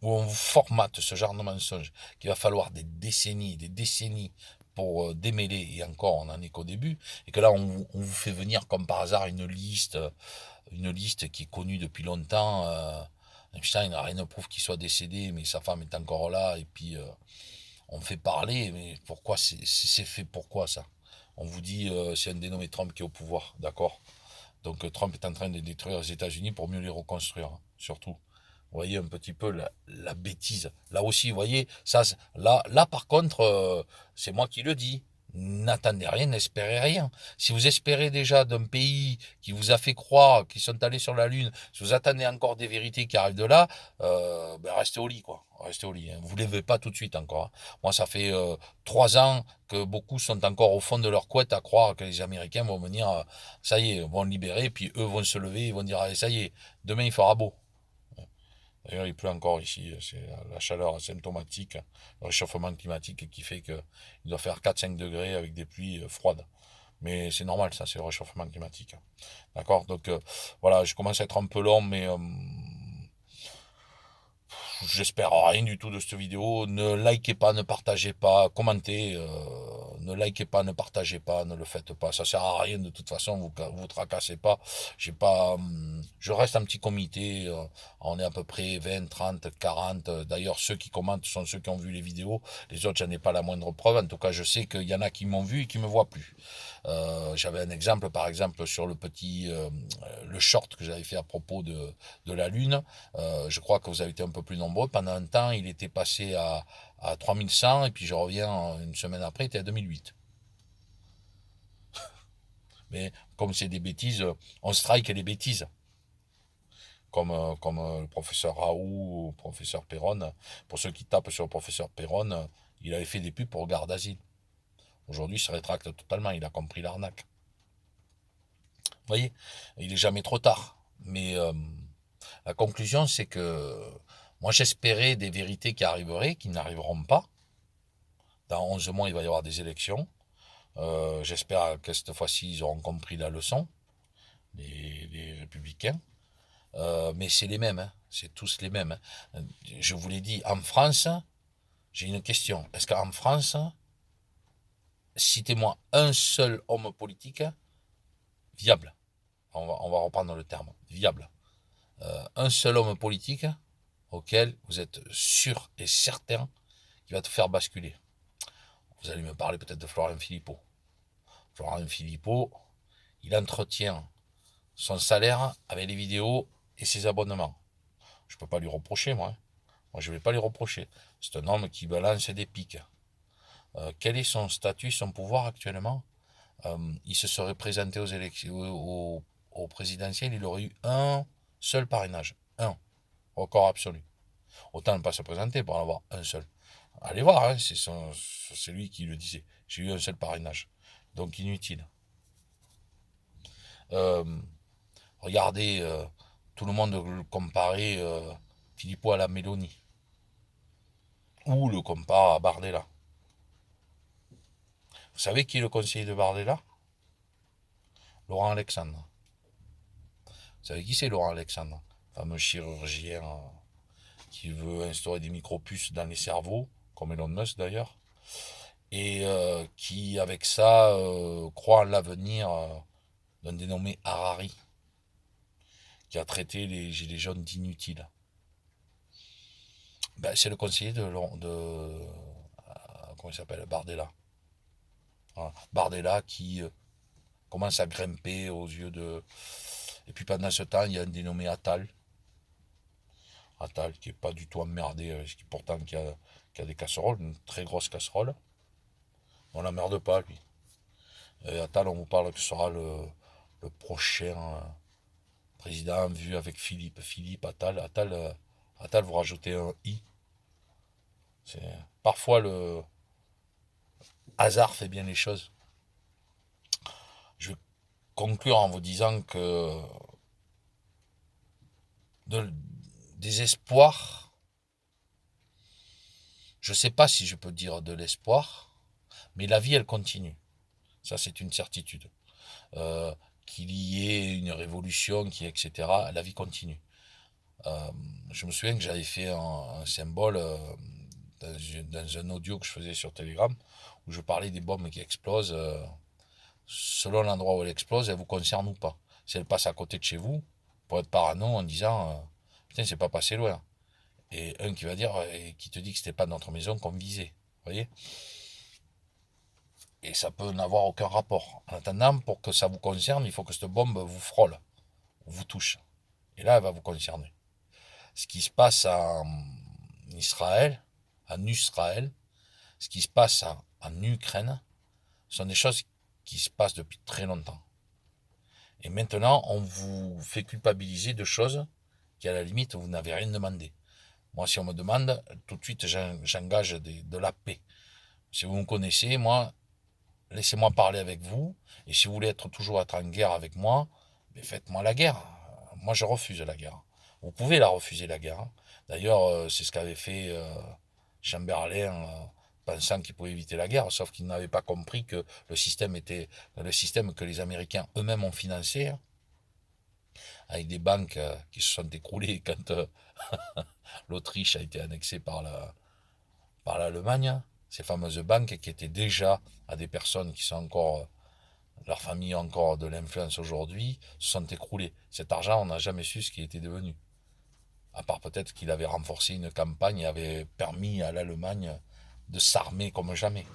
où on vous formate ce genre de mensonge, qu'il va falloir des décennies pour démêler, et encore on n'en est qu'au début, et que là on vous fait venir comme par hasard une liste qui est connue depuis longtemps. Einstein n'a rien de prouve qu'il soit décédé, mais sa femme est encore là, et puis on fait parler, mais pourquoi c'est fait pourquoi ça? On vous dit c'est un dénommé Trump qui est au pouvoir, d'accord? Donc Trump est en train de détruire les États-Unis pour mieux les reconstruire, hein, surtout. Vous voyez un petit peu la bêtise. Là aussi, vous voyez, ça, là par contre, c'est moi qui le dis. N'attendez rien, n'espérez rien. Si vous espérez déjà d'un pays qui vous a fait croire qu'ils sont allés sur la Lune, si vous attendez encore des vérités qui arrivent de là, ben restez au lit, quoi. Restez au lit. Hein. Vous ne levez pas tout de suite encore. Hein. Moi, ça fait 3 ans que beaucoup sont encore au fond de leur couette à croire que les Américains vont venir, ça y est, vont libérer, puis eux vont se lever, ils vont dire, allez, ça y est, demain il fera beau. D'ailleurs, il pleut encore ici, c'est la chaleur asymptomatique, le réchauffement climatique qui fait qu'il doit faire 4-5 degrés avec des pluies froides. Mais c'est normal, ça, c'est le réchauffement climatique. D'accord. Donc voilà, je commence à être un peu long, mais j'espère rien du tout de cette vidéo. Ne likez pas, ne partagez pas, commentez. Ne likez pas, ne partagez pas, ne le faites pas. Ça sert à rien de toute façon. Vous tracassez pas. J'ai pas. Je reste un petit comité. On est à peu près 20, 30, 40. D'ailleurs, ceux qui commentent sont ceux qui ont vu les vidéos. Les autres, j'en ai pas la moindre preuve. En tout cas, je sais qu'il y en a qui m'ont vu et qui me voient plus. J'avais un exemple, par exemple, sur le short que j'avais fait à propos de la Lune. Je crois que vous avez été un peu plus nombreux. Pendant un temps, il était passé à 3100 et puis je reviens une semaine après, il était à 2008. Mais comme c'est des bêtises, on strike les bêtises. Comme le professeur Raoult ou le professeur Perron. Pour ceux qui tapent sur le professeur Perron, il avait fait des pubs pour garde d'asile. Aujourd'hui, il se rétracte totalement, il a compris l'arnaque. Vous voyez, il n'est jamais trop tard. Mais la conclusion, c'est que moi, j'espérais des vérités qui arriveraient, qui n'arriveront pas. Dans 11 mois, il va y avoir des élections. J'espère que cette fois-ci, ils auront compris la leçon, les républicains. Mais c'est les mêmes, hein. C'est tous les mêmes. Hein. Je vous l'ai dit, en France, j'ai une question. Est-ce qu'en France, citez-moi un seul homme politique viable. On va reprendre le terme, viable. Un seul homme politique auquel vous êtes sûr et certain qu'il va te faire basculer. Vous allez me parler peut-être de Florian Philippot. Florian Philippot, il entretient son salaire avec les vidéos et ses abonnements. Je ne peux pas lui reprocher, moi. Hein. Moi, je ne vais pas lui reprocher. C'est un homme qui balance des pics. Quel est son statut, son pouvoir actuellement? Il se serait présenté aux élections, au présidentiel, il aurait eu un seul parrainage. Un. Record absolu. Autant ne pas se présenter pour en avoir un seul. Allez voir, hein, c'est lui qui le disait. J'ai eu un seul parrainage. Donc inutile. Euh, Regardez, tout le monde le comparait Philippot à la Mélanie. Ou le compare à Bardella. Vous savez qui est le conseiller de Bardella? Laurent Alexandre. Vous savez qui c'est Laurent Alexandre? Fameux chirurgien qui veut instaurer des micropuces dans les cerveaux, comme Elon Musk d'ailleurs, et qui avec ça croit en l'avenir d'un dénommé Harari, qui a traité les gilets jaunes d'inutiles. Ben, c'est le conseiller comment il s'appelle, Bardella. Voilà. Bardella qui commence à grimper aux yeux de... Et puis pendant ce temps, il y a un dénommé Attal. Attal qui est pas du tout emmerdé, pourtant qui a des casseroles, une très grosse casserole. On l'emmerde pas, lui. Et Attal, on vous parle que ce sera le prochain président vu avec Philippe. Philippe, Attal, Attal, vous rajoutez un i. Parfois, le hasard fait bien les choses. Je vais conclure en vous disant que des espoirs, je ne sais pas si je peux dire de l'espoir, mais la vie, elle continue. Ça, c'est une certitude. Qu'il y ait une révolution, etc., la vie continue. Je me souviens que j'avais fait un symbole dans un audio que je faisais sur Telegram, où je parlais des bombes qui explosent. Selon l'endroit où elle explose, elle vous concerne ou pas. Si elle passe à côté de chez vous, pour être parano en disant putain, c'est pas passé loin. Et un qui va dire, et qui te dit que c'était pas notre maison qu'on visait. Vous voyez? Et ça peut n'avoir aucun rapport. En attendant, pour que ça vous concerne, il faut que cette bombe vous frôle, vous touche. Et là, elle va vous concerner. Ce qui se passe en Israël, ce qui se passe en Ukraine, sont des choses qui se passent depuis très longtemps. Et maintenant, on vous fait culpabiliser de choses qui, à la limite, vous n'avez rien demandé. Moi, si on me demande, tout de suite, j'engage de la paix. Si vous me connaissez, moi, laissez-moi parler avec vous. Et si vous voulez toujours être en guerre avec moi, faites-moi la guerre. Moi, je refuse la guerre. Vous pouvez la refuser, la guerre. D'ailleurs, c'est ce qu'avait fait Chamberlain, pensant qu'il pouvait éviter la guerre, sauf qu'il n'avait pas compris que le système était le système que les Américains eux-mêmes ont financé, avec des banques qui se sont écroulées quand l'Autriche a été annexée par l'Allemagne. Ces fameuses banques qui étaient déjà à des personnes qui sont encore, leur famille a encore de l'influence aujourd'hui, se sont écroulées. Cet argent, on n'a jamais su ce qui était devenu. À part peut-être qu'il avait renforcé une campagne et avait permis à l'Allemagne de s'armer comme jamais.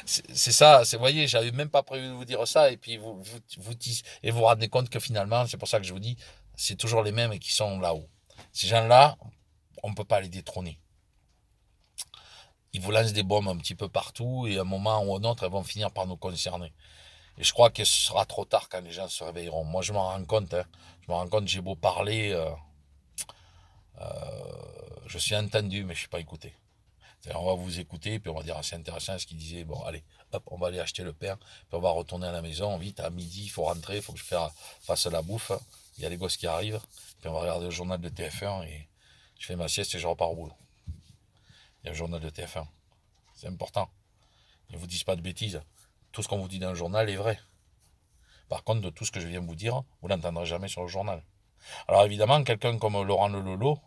C'est ça, vous voyez, j'avais même pas prévu de vous dire ça, et puis vous vous rendez compte que finalement, c'est pour ça que je vous dis, c'est toujours les mêmes qui sont là-haut. Ces gens-là, on ne peut pas les détrôner. Ils vous lancent des bombes un petit peu partout, et à un moment ou à un autre, elles vont finir par nous concerner. Et je crois que ce sera trop tard quand les gens se réveilleront. Moi, je m'en rends compte, hein. Je me rends compte, j'ai beau parler, je suis entendu, mais je suis pas écouté. On va vous écouter, puis on va dire, ah, c'est intéressant ce qu'il disait. Bon, allez, hop, on va aller acheter le pain, puis on va retourner à la maison, vite, à midi, il faut rentrer, il faut que je fasse la bouffe. Il y a les gosses qui arrivent, puis on va regarder le journal de TF1, et je fais ma sieste et je repars au boulot. Il y a le journal de TF1. C'est important. Ils ne vous disent pas de bêtises. Tout ce qu'on vous dit dans le journal est vrai. Par contre, de tout ce que je viens de vous dire, vous l'entendrez jamais sur le journal. Alors évidemment, quelqu'un comme Laurent Lelolo,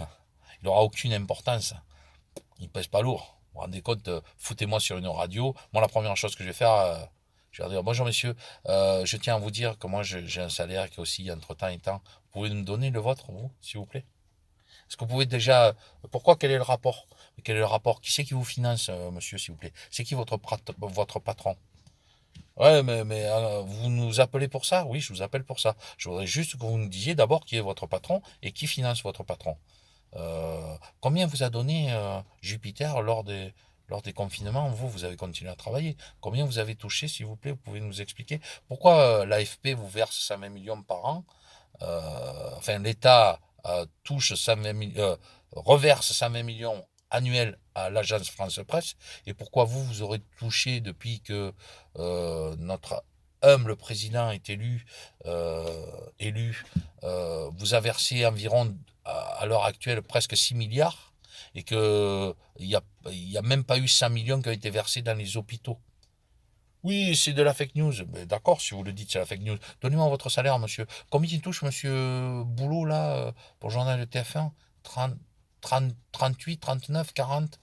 il n'aura aucune importance. Il pèse pas lourd. Vous vous rendez compte, foutez-moi sur une radio. Moi, la première chose que je vais faire, je vais dire bonjour messieurs, je tiens à vous dire que moi j'ai un salaire qui aussi entre temps et temps. Vous pouvez nous donner le vôtre, vous, s'il vous plaît? Est-ce que vous pouvez déjà. Pourquoi? Quel est le rapport? Quel est le rapport? Qui c'est qui vous finance, monsieur, s'il vous plaît? C'est qui votre patron? Ouais, mais vous nous appelez pour ça? Oui, je vous appelle pour ça. Je voudrais juste que vous nous disiez d'abord qui est votre patron et qui finance votre patron. Combien vous a donné Jupiter lors des confinements? Vous avez continué à travailler. Combien vous avez touché, s'il vous plaît? Vous pouvez nous expliquer pourquoi l'AFP vous verse 120 millions par an? Enfin, l'État touche 120 reverse 120 millions annuels à l'agence France Presse, et pourquoi vous aurez touché depuis que notre humble président est vous a versé environ à l'heure actuelle presque 6 milliards, et qu'il n'y a même pas eu 100 millions qui ont été versés dans les hôpitaux. Oui, c'est de la fake news. Ben, d'accord, si vous le dites, c'est la fake news. Donnez-moi votre salaire, monsieur. Combien il touche, monsieur Boulot, là, pour le journal de TF1? 30, 30, 38, 39, 40,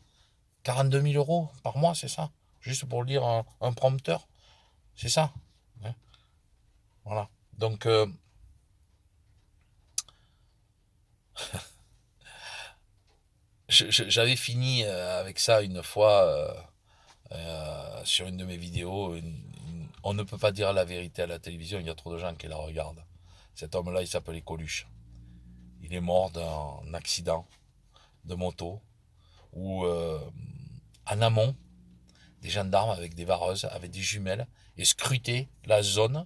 42 000 euros par mois, c'est ça? Juste pour lire un prompteur, c'est ça? Ouais, voilà. Donc, j'avais fini avec ça une fois sur une de mes vidéos. On ne peut pas dire la vérité à la télévision, il y a trop de gens qui la regardent. Cet homme-là, il s'appelait Coluche. Il est mort d'un accident de moto où, en amont, des gendarmes avec des vareuses, avec des jumelles, et scrutaient la zone,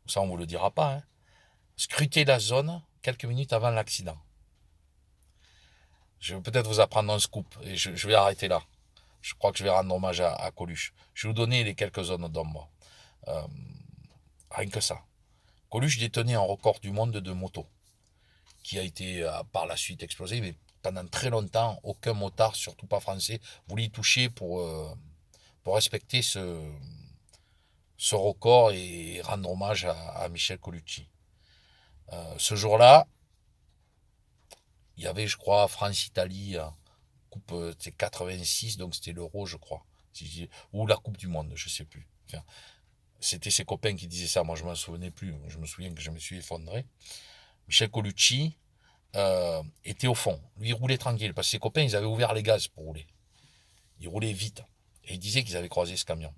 ça on vous le dira pas, hein, scrutaient la zone quelques minutes avant l'accident. Je vais peut-être vous apprendre un scoop, et je vais arrêter là. Je crois que je vais rendre hommage à Coluche. Je vais vous donner les quelques zones d'ombre. Euh, Rien que ça. Coluche détenait un record du monde de moto, qui a été par la suite explosé, mais pendant très longtemps, aucun motard, surtout pas français, voulait y toucher pour respecter ce record et rendre hommage à Michel Colucci. Ce jour-là, il y avait, je crois, France-Italie, coupe, c'est 86, donc c'était l'Euro, je crois. Ou la Coupe du Monde, je sais plus. Enfin, c'était ses copains qui disaient ça, moi je m'en souvenais plus. Je me souviens que je me suis effondré. Michel Colucci était au fond. Lui, il roulait tranquille, parce que ses copains, ils avaient ouvert les gaz pour rouler. Ils roulaient vite. Et ils disaient qu'ils avaient croisé ce camion.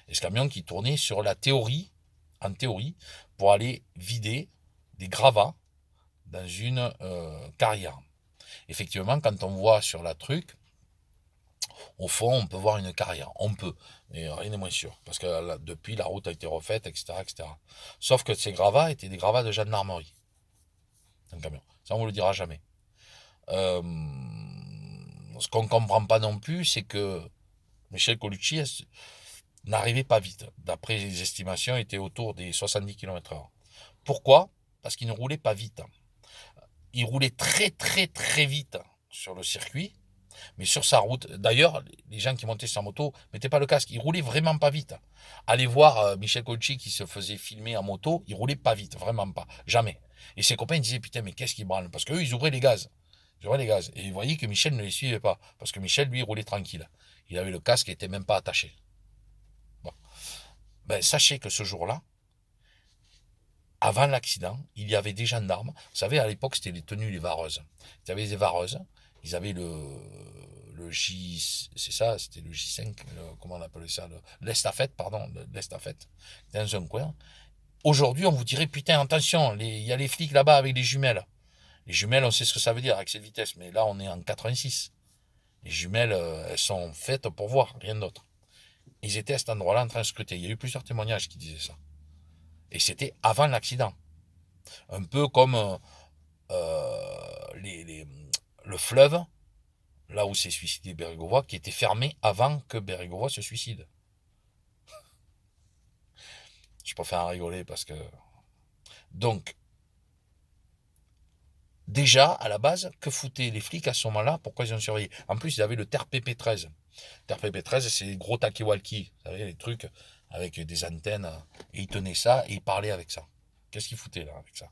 Et ce camion qui tournait sur la théorie, en théorie, pour aller vider des gravats dans une carrière. Effectivement, quand on voit sur la truc, au fond, on peut voir une carrière. On peut, mais rien n'est moins sûr. Parce que depuis, la route a été refaite, etc., etc. Sauf que ces gravats étaient des gravats de gendarmerie. Un camion. Ça, on ne vous le dira jamais. Euh, Ce qu'on ne comprend pas non plus, c'est que Michel Colucci n'arrivait pas vite. D'après les estimations, il était autour des 70 km/h. Pourquoi? Parce qu'il ne roulait pas vite. Il roulait très très très vite sur le circuit, mais sur sa route. D'ailleurs, les gens qui montaient sur sa moto mettaient pas le casque. Il roulait vraiment pas vite. Allez voir Michel Colucci qui se faisait filmer en moto, il roulait pas vite, vraiment pas, jamais. Et ses copains disaient putain mais qu'est-ce qu'ils branlent? Parce qu'eux ils ouvraient les gaz. Ils ouvraient les gaz. Et ils voyaient que Michel ne les suivait pas. Parce que Michel, lui, roulait tranquille. Il avait le casque qui était même pas attaché. Bon. Ben, sachez que ce jour-là, avant l'accident, il y avait des gendarmes. Vous savez, à l'époque, c'était les tenues des vareuses. Ils avaient des vareuses. Ils avaient le J, c'est ça, c'était le J5, comment on appelait ça, l'estafette, pardon, l'estafette, dans un coin. Aujourd'hui, on vous dirait, putain, attention, il y a les flics là-bas avec les jumelles. Les jumelles, on sait ce que ça veut dire, avec cette vitesse, mais là, on est en 86. Les jumelles, elles sont faites pour voir, rien d'autre. Ils étaient à cet endroit-là en train de scruter. Il y a eu plusieurs témoignages qui disaient ça. Et c'était avant l'accident. Un peu comme le fleuve, là où s'est suicidé Bérégovoy, qui était fermé avant que Bérégovoy se suicide. Je préfère en rigoler parce que... Donc, déjà, à la base, que foutaient les flics à ce moment-là? Pourquoi ils ont surveillé? En plus, ils avaient le TRPP-13. TRPP-13, c'est les gros talkie-walkie. Vous savez, les trucs avec des antennes. Et ils tenaient ça et ils parlaient avec ça. Qu'est-ce qu'ils foutaient là avec ça?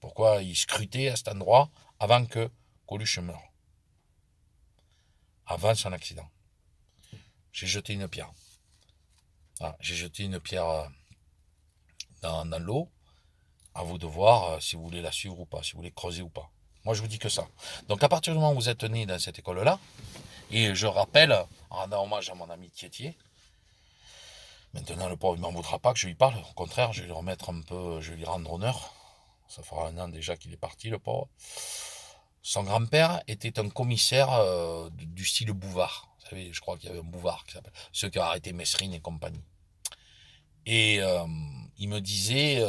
Pourquoi ils scrutaient à cet endroit avant que Coluche meure? Avant son accident. J'ai jeté une pierre. Ah, j'ai jeté une pierre dans l'eau. À vous de voir si vous voulez la suivre ou pas, si vous voulez creuser ou pas. Moi, je vous dis que ça. Donc, à partir du moment où vous êtes né dans cette école-là, et je rappelle, en rendant hommage à mon ami Tiettier, maintenant le pauvre ne m'en voudra pas que je lui parle. Au contraire, je vais lui remettre un peu, je vais lui rendre honneur. Ça fera un an déjà qu'il est parti, le pauvre. Son grand-père était un commissaire du style Bouvard. Vous savez, je crois qu'il y avait un Bouvard qui s'appelle. Ceux qui ont arrêté Mesrine et compagnie. Et il me disait,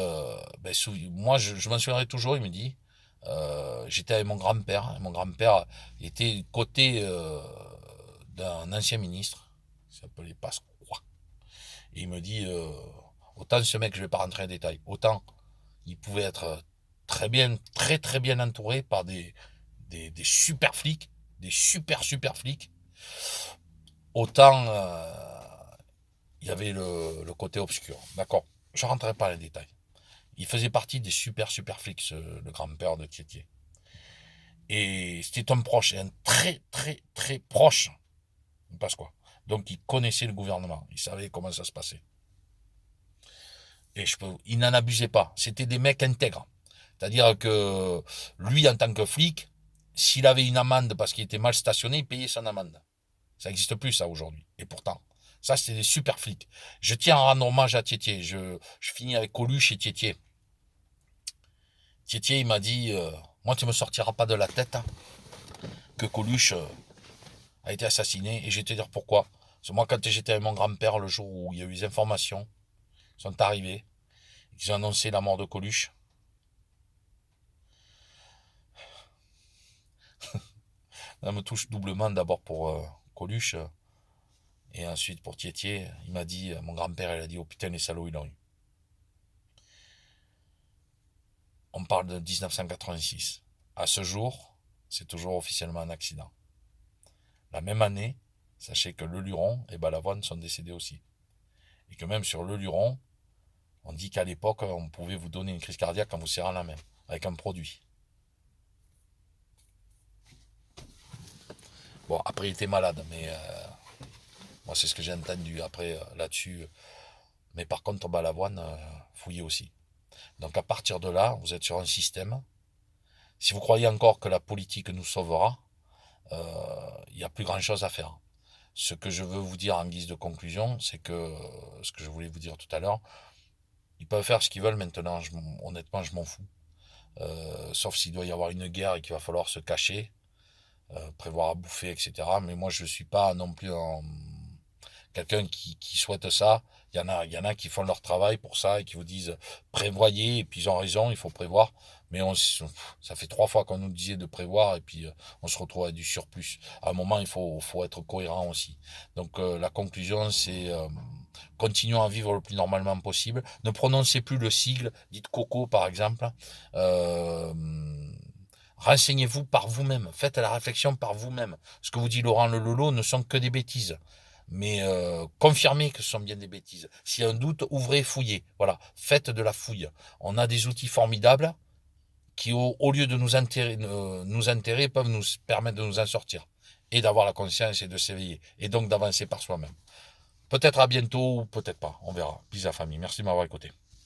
ben, moi je m'en souviendrai toujours, il me dit, j'étais avec mon grand-père. Mon grand-père était côté d'un ancien ministre, qui s'appelait Pasqua. Et il me dit, autant ce mec, je vais pas rentrer en détail, autant il pouvait être très bien, très très bien entouré par des super flics, des super super flics, autant il y avait le côté obscur. D'accord, je ne rentrerai pas dans les détails. Il faisait partie des super flics, le grand-père de Tiettier. Et c'était un proche, et un très proche. Parce quoi. Donc il connaissait le gouvernement, il savait comment ça se passait. Et il n'en abusait pas. C'était des mecs intègres. C'est-à-dire que lui, en tant que flic, s'il avait une amende parce qu'il était mal stationné, il payait son amende. Ça n'existe plus, ça, aujourd'hui. Et pourtant, ça, c'était des super flics. Je tiens à rendre hommage à Tiettier. Je finis avec Coluche et Tiettier. Tiettier, il m'a dit, moi, tu me sortiras pas de la tête hein, que Coluche a été assassiné. Et je vais te dire pourquoi. Parce que moi, quand j'étais avec mon grand-père, le jour où il y a eu les informations, ils sont arrivés, ils ont annoncé la mort de Coluche. Ça me touche doublement, d'abord pour Coluche, et ensuite pour Tiettier. Il m'a dit, mon grand-père, il a dit, oh putain, les salauds, ils l'ont eu. On parle de 1986. À ce jour, c'est toujours officiellement un accident. La même année, sachez que le Luron et Balavoine sont décédés aussi. Et que même sur le Luron, on dit qu'à l'époque, on pouvait vous donner une crise cardiaque en vous serrant la main, avec un produit. Bon, après, il était malade, mais moi, c'est ce que j'ai entendu après là-dessus. Mais par contre, Balavoine, fouillé aussi. Donc à partir de là, vous êtes sur un système. Si vous croyez encore que la politique nous sauvera, il n'y a plus grand-chose à faire. Ce que je veux vous dire en guise de conclusion, c'est que ce que je voulais vous dire tout à l'heure, ils peuvent faire ce qu'ils veulent maintenant. Honnêtement, je m'en fous. Sauf s'il doit y avoir une guerre et qu'il va falloir se cacher, prévoir à bouffer, etc. Mais moi, je ne suis pas non plus quelqu'un qui souhaite ça. Il y en a qui font leur travail pour ça et qui vous disent prévoyez, et puis ils ont raison, il faut prévoir. Mais ça fait 3 fois qu'on nous disait de prévoir et puis on se retrouve avec du surplus. À un moment, il faut être cohérent aussi. Donc la conclusion, c'est continuons à vivre le plus normalement possible. Ne prononcez plus le sigle, dites coco par exemple. Euh, Renseignez-vous par vous-même, faites la réflexion par vous-même. Ce que vous dit Laurent Le Lolo ne sont que des bêtises. Mais confirmez que ce sont bien des bêtises. S'il y a un doute, ouvrez, fouillez. Voilà, faites de la fouille. On a des outils formidables qui, au lieu de nous enterrer, peuvent nous permettre de nous en sortir. Et d'avoir la conscience et de s'éveiller. Et donc d'avancer par soi-même. Peut-être à bientôt ou peut-être pas. On verra. Bisous à famille. Merci de m'avoir écouté.